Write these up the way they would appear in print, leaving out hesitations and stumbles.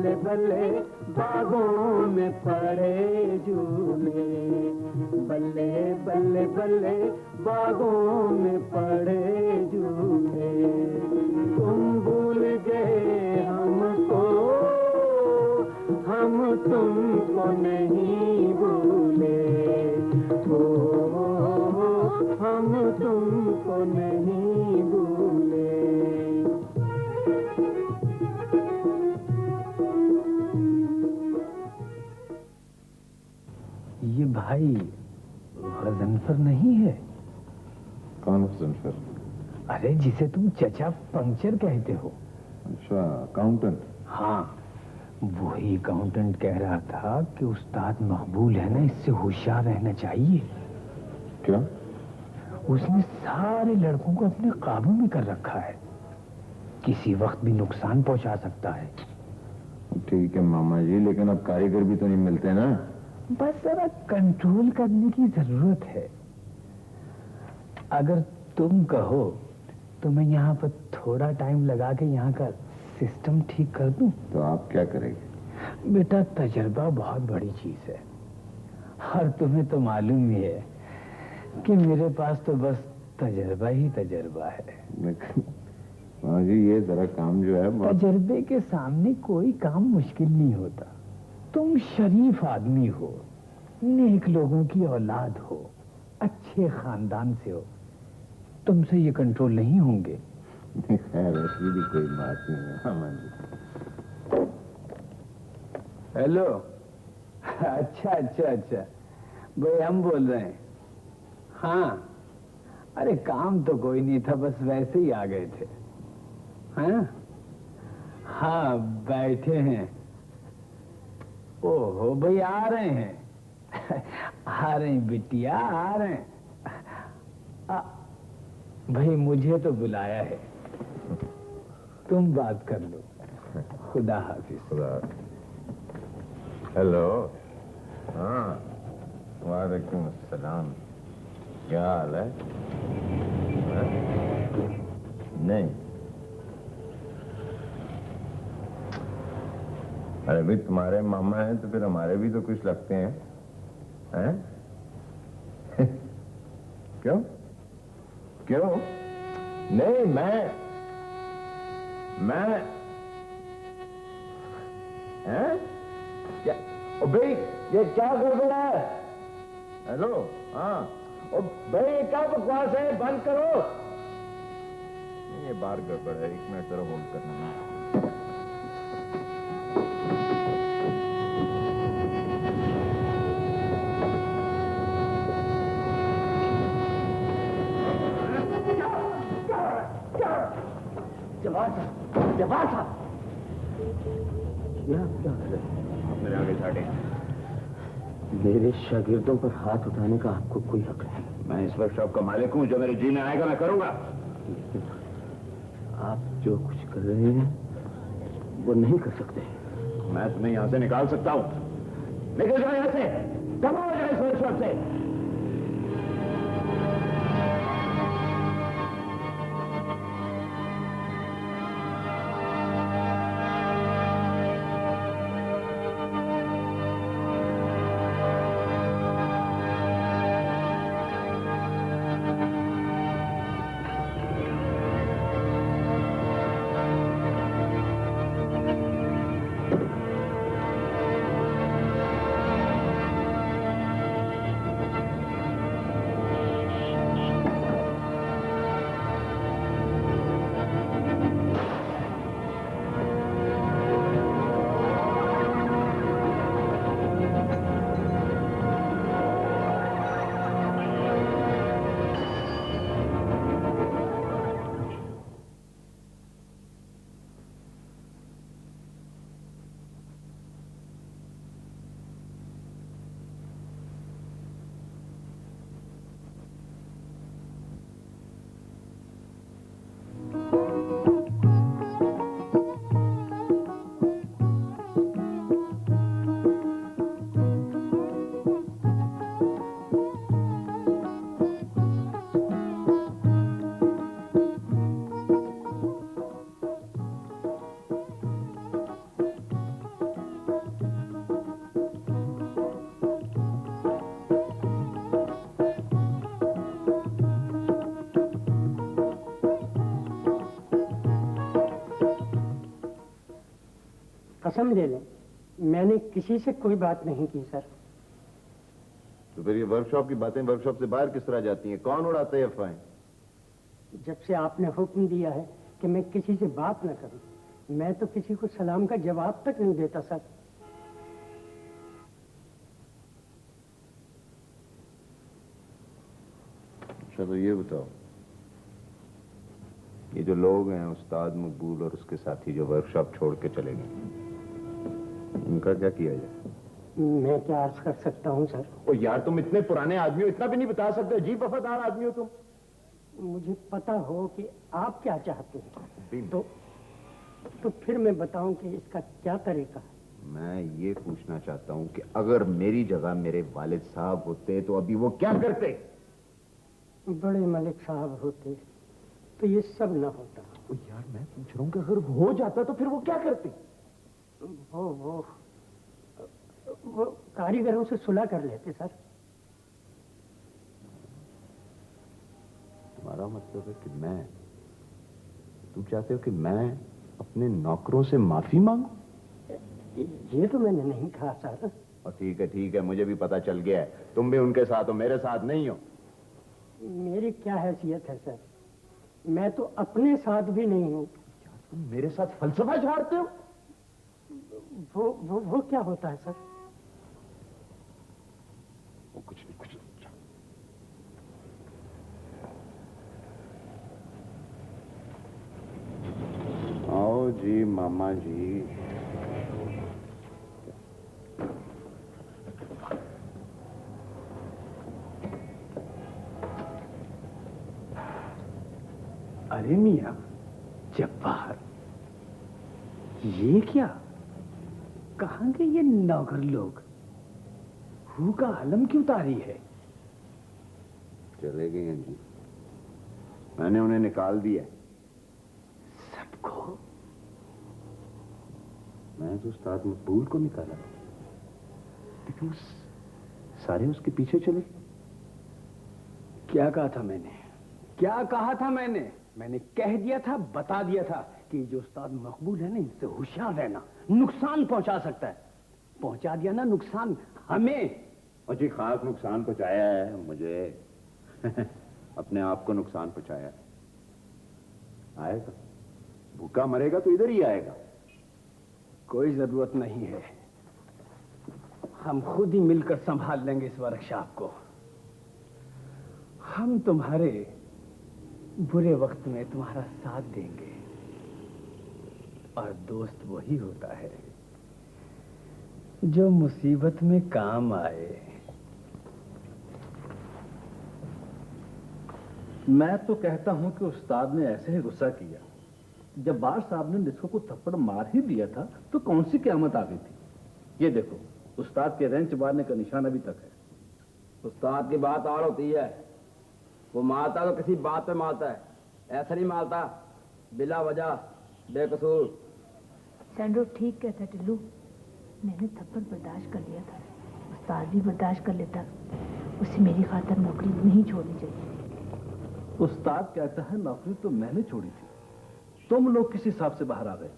बल्ले बल्ले बागों में पड़े झूले, बल्ले बल्ले बल्ले बागों में पड़े झूले। तुम भूल गए हमको, हम तुमको नहीं भूले, ओ हम तुमको नहीं भूले। ये भाई गजनफर नहीं है? कौन गजनफर? अरे जिसे तुम चचा पंक्चर कहते हो। अच्छा, अकाउंटेंट। हाँ, वही अकाउंटेंट कह रहा था कि उस्ताद मकबूल है ना, इससे होशियार रहना चाहिए। क्या? उसने सारे लड़कों को अपने काबू में कर रखा है, किसी वक्त भी नुकसान पहुंचा सकता है। ठीक है मामा जी, लेकिन अब कारीगर भी तो नहीं मिलते ना। बस जरा कंट्रोल करने की जरूरत है। अगर तुम कहो तो मैं यहाँ पर थोड़ा टाइम लगा के यहाँ का सिस्टम ठीक कर दूं। तो आप क्या करेंगे? बेटा, तजर्बा बहुत बड़ी चीज है, और तुम्हें तो मालूम ही है कि मेरे पास तो बस तजर्बा ही तजर्बा है। मामा जी, ये जरा काम जो है तजर्बे के सामने कोई काम मुश्किल नहीं होता। तुम शरीफ आदमी हो, नेक लोगों की औलाद हो, अच्छे खानदान से हो, तुमसे ये कंट्रोल नहीं होंगे। खैर, ऐसी भी कोई बात नहीं है मामा जी। हेलो। अच्छा अच्छा अच्छा, भाई हम बोल रहे हैं। हाँ, अरे काम तो कोई नहीं था, बस वैसे ही आ गए थे। हाँ हाँ, बैठे हैं। ओहो भाई, आ रहे हैं। आ रहे हैं बिटिया, आ रहे हैं। भाई मुझे तो बुलाया है, तुम बात कर लो। खुदा हाफिज। खुदा। हेलो। हाँ, वालेकुम अस्सलाम। क्या हाल है? नहीं, अरे भाई तुम्हारे मामा हैं तो फिर हमारे भी तो कुछ लगते हैं, हैं? क्यों? क्यों? नहीं, मैं हैं? क्या? ओ भाई, ये क्या गड़बड़ है? हेलो। हाँ, ओ भाई, क्या बकवास है? बंद करो। ये बार गड़बड़ है, 1 मिनट जरा होल्ड करना है। जवाब साहब, क्या है? आप मेरे आगे छाटे। मेरे शागिर्दों पर हाथ उठाने का आपको कोई हक नहीं। मैं इस वर्कशॉप का मालिक हूँ, जो मेरे जी में आएगा मैं करूंगा। आप जो कुछ कर रहे हैं वो नहीं कर सकते। मैं तुम्हें यहाँ से निकाल सकता हूँ। निकल जाओ यहाँ से, कब हो जाए इस वर्कशॉप से। कसम ले लें, मैंने किसी से कोई बात नहीं की सर। तो फिर ये वर्कशॉप की बातें वर्कशॉप से बाहर किस तरह जाती हैं? कौन उड़ाता है अफवाहें? जब से आपने हुक्म दिया है कि मैं किसी से बात न करूं, मैं तो किसी को सलाम का जवाब तक नहीं देता सर। अच्छा, तो ये बताओ, ये जो लोग हैं उस्ताद मकबूल और उसके साथी जो वर्कशॉप छोड़ के चले गए, उनका क्या किया जाए? मैं क्या अर्ज कर सकता हूं सर? ओ यार, तुम इतने पुराने आदमी हो, इतना भी नहीं बता सकते? अजीब वफादार आदमी हो तुम। मुझे पता हो कि आप क्या चाहते हैं तो तो फिर मैं बताऊं कि इसका क्या तरीका है। मैं ये पूछना चाहता हूं कि अगर मेरी जगह मेरे वालिद साहब होते तो अभी वो क्या करते? बड़े मलिक साहब होते तो ये सब न होता। ओ यार, मैं पूछ रहा हूं कि अगर हो जाता तो फिर वो क्या करते? वो कारीगरों से सुलह कर लेते सर। तुम्हारा मतलब है कि तुम चाहते हो कि मैं अपने नौकरों से माफी मांगू? ये तो मैंने नहीं कहा सर। और ठीक है, मुझे भी पता चल गया है, तुम भी उनके साथ हो, मेरे साथ नहीं हो। मेरी क्या हैसियत है सर? मैं तो अपने साथ भी नहीं हूँ। तुम मेरे साथ फलसफा झाड़ते हो? वो क्या होता है सर? वो कुछ नहीं। आओ जी मामा जी। अरे मियां जब्बार, ये क्या? कहां के ये नौकर लोग? हू का आलम क्यों तारी है? चले गए हैं जी, मैंने उन्हें निकाल दिया। सबको? मैं तो उस्ताद मकबूल को निकाला, लेकिन सारे उसके पीछे चले। क्या कहा था मैंने? क्या कहा था मैंने? मैंने कह दिया था, बता दिया था कि जो उस्ताद मकबूल है ना, इनसे होशियार रहना, नुकसान पहुंचा सकता है। पहुंचा दिया ना नुकसान हमें। और जी खास नुकसान पहुंचाया है मुझे। अपने आप को नुकसान पहुंचाया है। आएगा, भूखा मरेगा तो इधर ही आएगा। कोई जरूरत नहीं है, हम खुद ही मिलकर संभाल लेंगे इस वर्कशॉप को। हम तुम्हारे बुरे वक्त में तुम्हारा साथ देंगे, और दोस्त वही होता है जो मुसीबत में काम आए। मैं तो कहता हूं कि उस्ताद ने ऐसे ही गुस्सा किया। जब बार साहब ने निस्को को थप्पड़ मार ही दिया था तो कौन सी क़यामत आ गई थी? ये देखो, उस्ताद के रेंच मारने का निशान अभी तक है। उस्ताद की बात और होती है, वो मारता तो किसी बात पे मारता है, ऐसा नहीं मारता बिला वजह बेकसूर। सैंड्रो ठीक कहता टिल्लू, मैंने थप्पड़ बर्दाश्त कर लिया था, उस्ताद भी बर्दाश्त कर लेता। उसे मेरी खातिर नौकरी नहीं छोड़नी चाहिए। उस्ताद कहता है नौकरी तो मैंने छोड़ी थी, तुम लोग किस हिसाब से बाहर आ गए?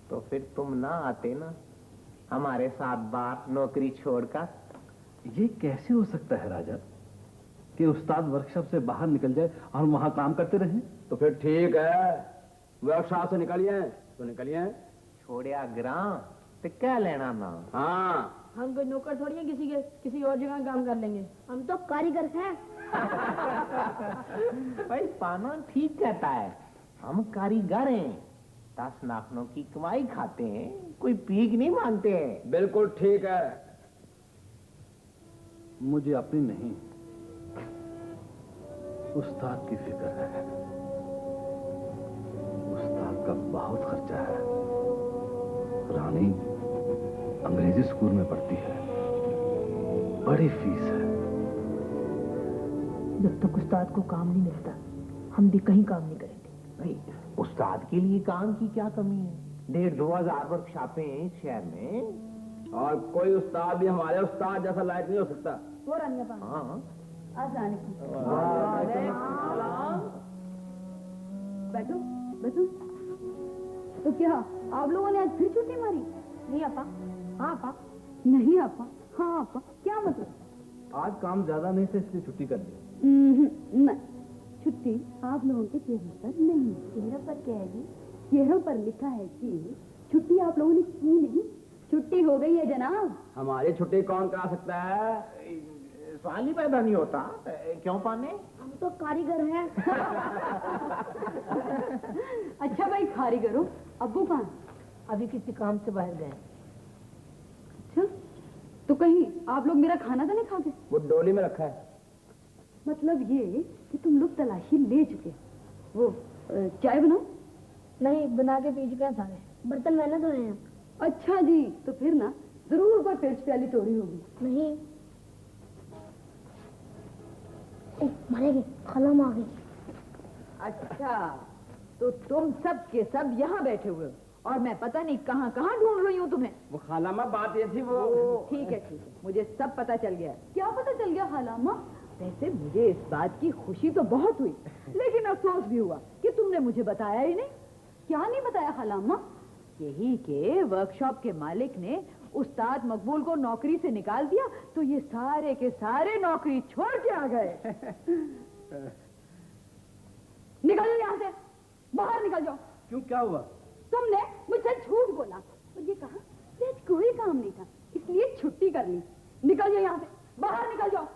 तो फिर तुम ना आते ना हमारे साथ बाहर नौकरी छोड़कर। ये कैसे हो सकता है राजा कि उस्ताद वर्कशॉप से बाहर निकल जाए और वहां काम करते रहें? तो फिर ठीक है, वर्कशॉप से निकलिए तो निकलिए। छोड़िया ग्राम तो क्या लेना ना। हाँ, हम कोई नौकर थोड़ी हैं किसी और जगह काम कर लेंगे, हम तो कारीगर हैं। भाई पाना ठीक कहता है, हम कारीगर हैं, 10 नाखनों की कमाई खाते हैं, कोई भीख नहीं मांगते हैं। बिल्कुल ठीक है। मुझे अपनी नहीं, उस्ताद की फिक्र है। उस्ताद का बहुत खर्चा है। रानी अंग्रेजी स्कूल में पढ़ती है, बड़ी फीस है। जब तक उस्ताद को काम नहीं मिलता हम भी कहीं काम नहीं करेंगे। भाई उस्ताद के लिए काम की क्या कमी है? 1,500-2 हजार वर्कशॉपें हैं इस शहर में, और कोई उस्ताद भी हमारे उस्ताद जैसा लायक नहीं हो सकता। वो रानिया पान हाँ बैठो बैठो। तो क्या आप लोगों ने आज फिर छुट्टी मारी? नहीं आपा। हाँ आपा। नहीं आपा, हाँ आपा, क्या मतलब? आज काम ज्यादा नहीं था इसलिए छुट्टी कर दी। नहीं, छुट्टी आप लोगों के चेहरों पर नहीं। चेहरों पर क्या है जी? चेहरों पर लिखा है कि छुट्टी आप लोगों ने की नहीं, छुट्टी हो गई है जनाब। हमारी छुट्टी कौन करा सकता है? सवाल ही पैदा नहीं होता। क्यों पाने? हम तो कारीगर हैं। अच्छा भाई कारीगर हो, अब्बू कहाँ? अभी किसी काम से बाहर गए। अच्छा, तो कहीं आप लोग मेरा खाना तो नहीं खा गए? वो डोली में रखा है। मतलब ये कि तुम लोग तलाशी ले चुके। वो चाय बनाओ? नहीं, बना के पी चुके हैं सारे। बर्तन मैंने धोए हैं। अच्छा जी, तो फिर ना जरूर कोई पेट प्याली तोड़ी होगी। नहीं। मारेगी, खाला माँ आ गई। अच्छा, तो तुम सब के सब यहाँ बैठे हुए हो और मैं पता नहीं कहाँ कहाँ ढूंढ रही हूँ तुम्हें। वो खाला माँ बात ये थी वो। ठीक है, मुझे सब पता चल गया। क्या पता चल गया खालाम्मा? वैसे मुझे इस बात की खुशी तो बहुत हुई, लेकिन अफसोस भी हुआ कि तुमने मुझे बताया ही नहीं। क्या नहीं बताया खालाम्मा? यही के वर्कशॉप के मालिक ने उस्ताद मकबूल को नौकरी से निकाल दिया, तो ये सारे के सारे नौकरी छोड़ के आ गए। निकल जाओ यहाँ से, बाहर निकल जाओ। क्यों, क्या हुआ? तुमने मुझसे झूठ बोला और ये कहा कि आज कोई काम नहीं था, इसलिए छुट्टी कर ली। निकल जाओ यहाँ से, बाहर निकल जाओ।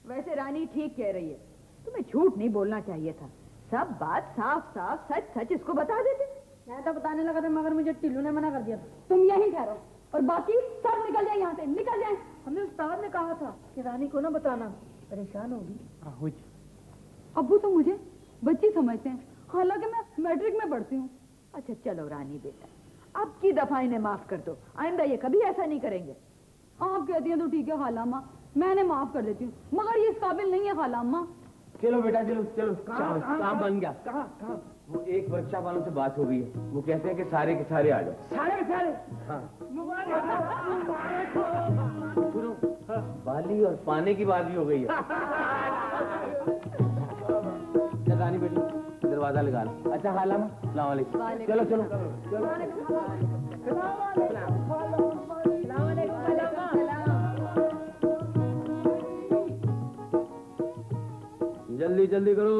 वैसे रानी ठीक कह रही है, तुम्हें झूठ नहीं बोलना चाहिए था। सब बात साफ साफ सच सच इसको बता देते। मैं तो बताने लगा था, मगर मुझे टिल्लू ने मना कर दिया था। तुम यहीं ठहरो और बाकी सब निकल जाए यहाँ से, निकल जाए। हमें उस्ताद ने कहा था कि रानी को ना बताना, परेशान होगी। अब्बू तो मुझे बच्ची समझते हैं, हालांकि मैं मैट्रिक में पढ़ती हूँ। अच्छा चलो रानी बेटा, अब की दफा इन्हें माफ कर दो, आइंदा ये कभी ऐसा नहीं करेंगे। आप कहती हैं तो ठीक है खालाम्मा, मैंने माफ कर देती हूँ, मगर ये इस काबिल नहीं है खालाम्मा। चलो बेटा चलो चलो, काम बन गया। कहाँ? वो एक वर्कशॉप वालों से बात हो गई है, वो कहते हैं कि सारे के सारे आ जाओ। सारे के सारे? हाँ। सुनो, बाली और पाने की बात भी हो गई है। चल रानी बेटी, दरवाजा लगा लो। अच्छा खालामा, अस्सलाम वालेकुम। चलो चलो जल्दी जल्दी करो,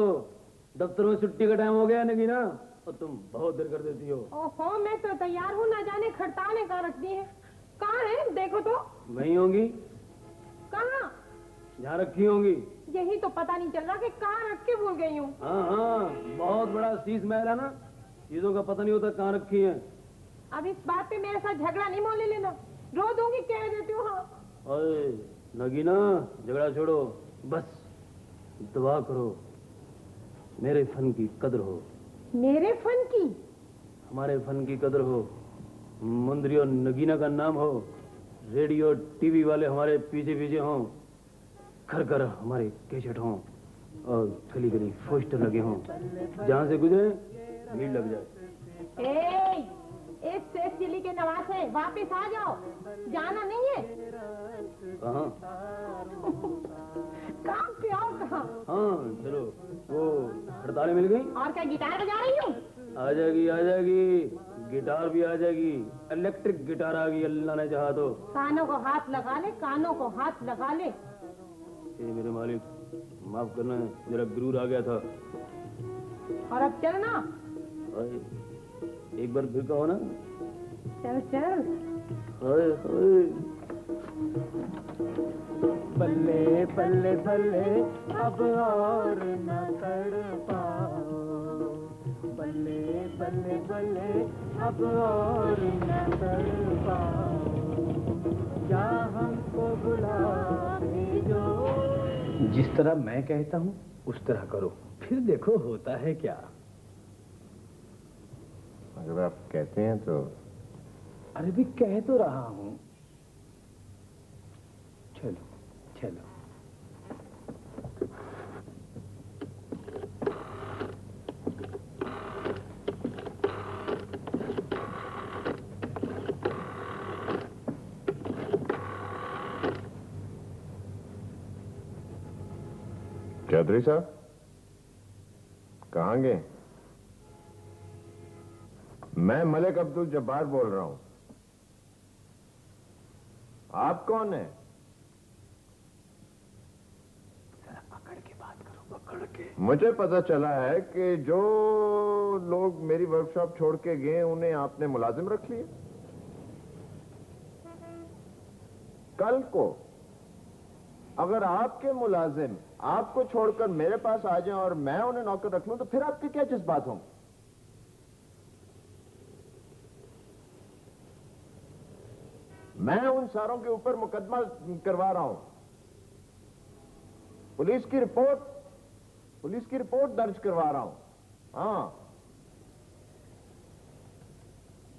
दफ्तर में छुट्टी का टाइम हो गया नगीना, और तुम बहुत देर कर देती हो। ओहो, मैं तो तैयार हूँ, ना जाने खड़ताले कहाँ रख दी है। कहाँ है देखो तो। वहीं होंगी कहाँ? जहाँ रखी होंगी। यही तो पता नहीं चल रहा कि कहाँ रख के भूल गई हूँ। हाँ, बहुत बड़ा शीश महल है ना, चीजों का पता नहीं होता कहाँ रखी है। अब इस बात पे मेरे साथ झगड़ा नहीं मोल लेना, रो दूंगी, कह देती हूँ। हाँ ओए नगीना, झगड़ा छोड़ो, बस दुआ करो मेरे फन की कदर हो। मेरे फन की? हमारे फन की कदर हो, मुंदरी और नगीना का नाम हो, रेडियो टीवी वाले हमारे पीछे पीछे हों, घर घर हमारे कैसेट हों, और गली गली पोस्टर लगे हों, जहाँ से गुजरे भीड़ लग जाए। इस शेख चिली के नवाज है, वापिस आ जाओ, जाना नहीं है। कहाँ? काम पे और कहाँ? हाँ चलो, वो हड़तालें मिल गई। और क्या गिटार बजा रही हूँ? आ जाएगी, गिटार भी आ जाएगी, इलेक्ट्रिक गिटार आ गई, अल्लाह ने चाहा तो। कानों को हाथ लगा ले, कानों को हाथ लगा ले। ये मेरे मालिक, माफ करना, जरा गुरूर आ गया था। और अब चलना। एक बार फिर कहो ना। चल चल। बल्ले बल्ले बल्ले अब और न तड़पाओ, बल्ले बल्ले बल्ले अब और न तड़पाओ, क्या हमको बुला भेजो। जिस तरह मैं कहता हूँ उस तरह करो, फिर देखो होता है क्या। अगर आप कहते हैं तो। अरे भी कह तो रहा हूँ। चलो चलो। चौधरी साहब कहाँ गए? मैं मलिक अब्दुल जब्बार बोल रहा हूँ। आप कौन है? पकड़ के बात करो, पकड़ के। मुझे पता चला है कि जो लोग मेरी वर्कशॉप छोड़ के गए उन्हें आपने मुलाजिम रख लिया। कल को अगर आपके मुलाजिम आपको छोड़कर मेरे पास आ जाएं और मैं उन्हें नौकर रख लूं तो फिर आपके क्या जज्बात होंगे? मैं उन सारों के ऊपर मुकदमा करवा रहा हूं। पुलिस की रिपोर्ट दर्ज करवा रहा हूं। हां,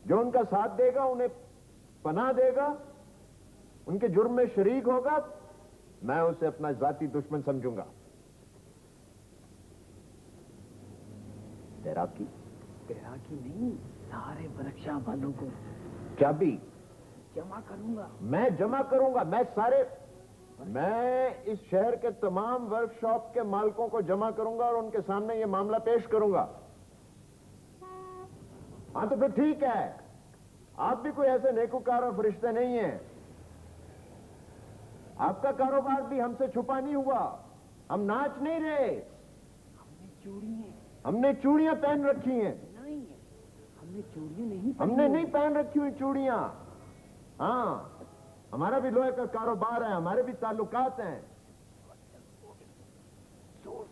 जो उनका साथ देगा, उन्हें पनाह देगा, उनके जुर्म में शरीक होगा, मैं उसे अपना जाती दुश्मन समझूंगा। तैराकी नहीं, सारे वर्कशॉप वालों को चाबी जमा करूंगा। मैं जमा करूंगा। मैं इस शहर के तमाम वर्कशॉप के मालिकों को जमा करूंगा और उनके सामने यह मामला पेश करूंगा। हाँ, तो फिर ठीक है, आप भी कोई ऐसे नेकूकार और फरिश्ते नहीं हैं। आपका कारोबार भी हमसे छुपा नहीं हुआ। हम नाच नहीं रहे। हमने चूड़ियां पहन रखी हैं। नहीं, हमने चूड़ियां नहीं हमने नहीं पहन रखी हुई चूड़ियां। हाँ, हमारा भी लोहे का कारोबार है, हमारे भी ताल्लुकात हैं। तो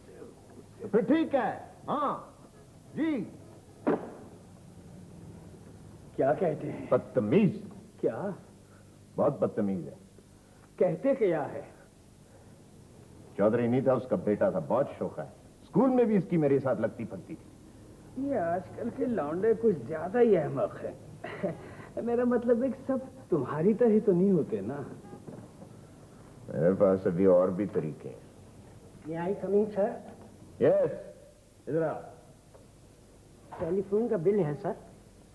फिर ठीक है। हाँ जी। क्या कहते हैं? बदतमीज। क्या बहुत बदतमीज है। कहते क्या है? चौधरी नहीं था, उसका बेटा था, बहुत शौक है। स्कूल में भी इसकी मेरे साथ लगती फलती थी। ये आजकल के लौंडे कुछ ज्यादा ही अहमक है। मेरा मतलब है कि सब तुम्हारी तरह तो नहीं होते ना। मेरे पास अभी और भी तरीके हैं। ये आई कमिंग सर। यस, इधर आ। टेलीफोन का बिल है सर,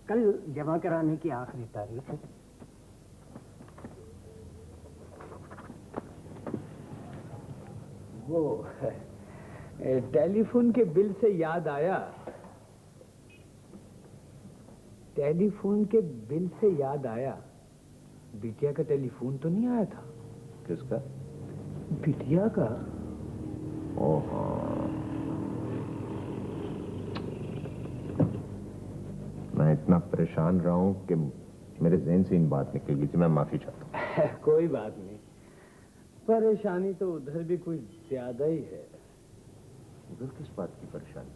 कल जमा कराने की आखिरी तारीख है। वो टेलीफोन के बिल से याद आया। बिटिया का टेलीफोन तो नहीं आया था? किसका? बिटिया का। ओह, मैं इतना परेशान रहा हूं कि मेरे ज़हन से इन बात निकल गई थी। मैं माफी चाहता हूं। कोई बात नहीं, परेशानी तो उधर भी कुछ ज्यादा ही है। उधर किस बात की परेशानी?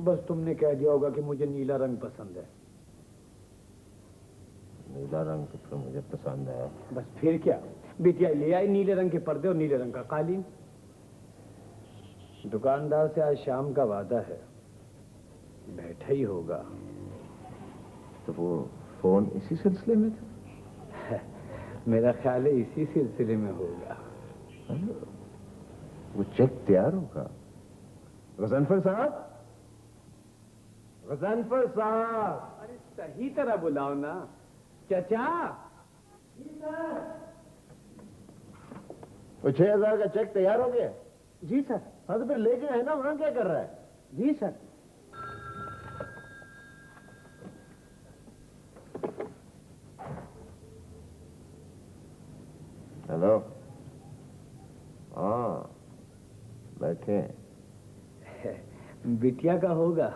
बस तुमने कह दिया होगा कि मुझे नीला रंग पसंद है। नीला रंग तो फिर मुझे पसंद है। बस फिर क्या, बिटिया ले आई नीले रंग के पर्दे और नीले रंग का कालीन। दुकानदार से आज शाम का वादा है, बैठा ही होगा। तो वो फोन इसी सिलसिले में था? मेरा ख्याल है इसी सिलसिले में होगा। वो चेक तैयार होगा। गजनफर साहब, गजनफर साहब। अरे सही तरह बुलाओ ना। चाचा, वो 6000 का चेक तैयार हो गया? जी सर। हाँ, तो फिर लेके है ना, वहां क्या कर रहा है? जी सर। हेलो। हाँ, बैठे। बिटिया का होगा?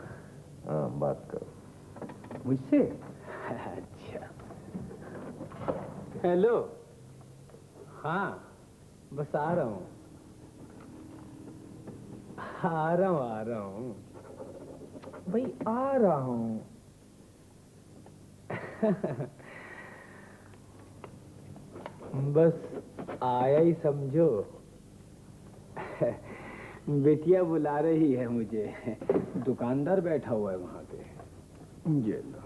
हाँ, बात करो मुझसे। अच्छा, हेलो। हाँ, बस आ रहा हूँ। भाई आ रहा हूँ। बस आया ही समझो। बिटिया बुला रही है मुझे। दुकानदार बैठा हुआ है वहां पे। ये लो।